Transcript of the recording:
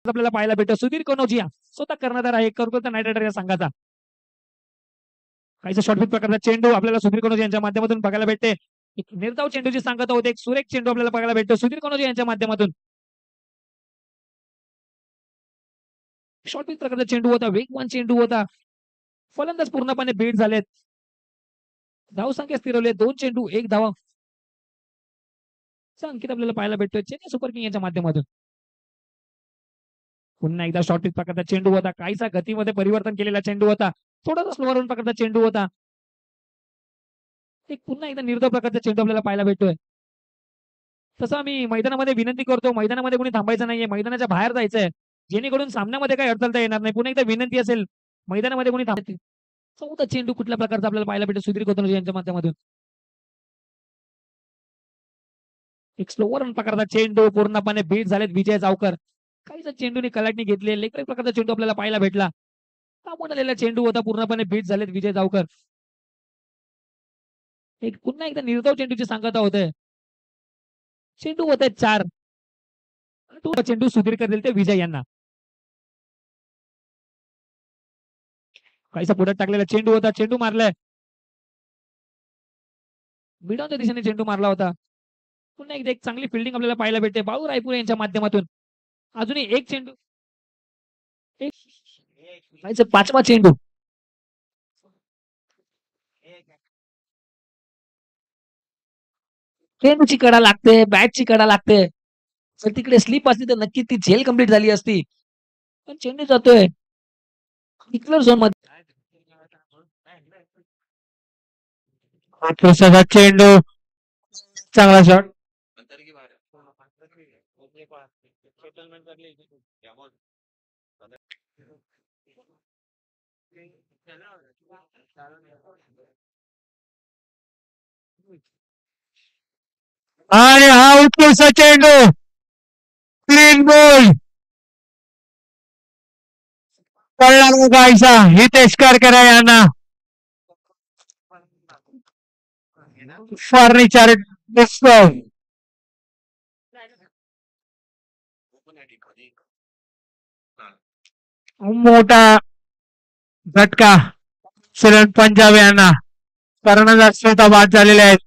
आपल्याला पाहायला भेटतो सुधीर कनोजिया स्वतः कर्णधार आहे कोलकाता नाईट रायडर या संघाचा. काहीसा शॉर्टपिच प्रकारचा चेंडू आपल्याला सुधीर कनोजिया यांच्या माध्यमातून बघायला भेटते. एक निर्धाव चेंडूची सांगत होते, एक सुरेख चेंडू आपल्याला बघायला भेटतो सुधीर कनोजिया यांच्या माध्यमातून. शॉर्टपिच प्रकारचा चेंडू होता, वेगवान चेंडू होता. फलंदाज पूर्णपणे बीट झालेत. धावसंख्या स्थिरवले 2 चेंडू 1 धावा अंकित आपल्याला पाहायला भेटतोय चेन्नई सुपर किंग यांच्या माध्यमातून. पुन्हा एकदा शॉर्टपिच प्रकारचा चेंडू होता, काहीसा गतीमध्ये परिवर्तन केलेला चेंडू होता, थोडासा स्लोअर प्रकारचा चेंडू होता. एक पुन्हा एकदा निर्धाव प्रकारचा चेंडू आपल्याला पाहायला भेटतोय. तसं आम्ही मैदानामध्ये विनंती करतो, मैदानामध्ये कोणी थांबायचं नाहीये, मैदानाच्या बाहेर जायचंय जेणेकरून सामन्यामध्ये काही अडचणता येणार नाही. पुन्हा एकदा विनंती असेल मैदानामध्ये कोणी थांबते. चौथा चेंडू कुठल्या प्रकारचा आपल्याला पाहायला भेटेल सुधीर कोतनोजी यांच्या माध्यमातून. एक स्लोअर प्रकारचा चेंडू पूर्णपणे बीट झालेत विजय जावकर. काहीसा चेंडूने कलाटणी घेतले, लेकर प्रकारचा चेंडू आपल्याला पाहायला भेटला. थांबून आलेला चेंडू होता, पूर्णपणे बीट झालेत विजय जावकर. एक पुन्हा एकदा निर्धाव चेंडूची सांगता होते. चेंडू होते 4 चेंडू सुधीर करतील ते विजय यांना. काहीसा पुढे टाकलेला चेंडू होता, चेंडू मारलाय मिडॉनच्या दिशेने चेंडू मारला होता. पुन्हा एकदा एक चांगली फिल्डिंग आपल्याला पाहायला भेटते बाळू रायपूर यांच्या माध्यमातून. अजूनही एक चेंडू, एक पाचवा चेंडू. चेंडूची कडा लागते, बॅटची कडा लागते. जर तिकडे स्लिप असती तर नक्की ती झेल कंप्लीट झाली असती, पण चेंडू जातोय इक्लर झोन मध्ये. चेंडू चांगला शॉट. आणि हा उत्कृष्ट चेंडू क्लीन बॉल पडला गायचा हितेश करकरे यांना. फर्निचर डिस्काउंट मोठा झटका सुरेश पंजाब यांना. कर्णधार स्वतः बाद झालेले आहेत.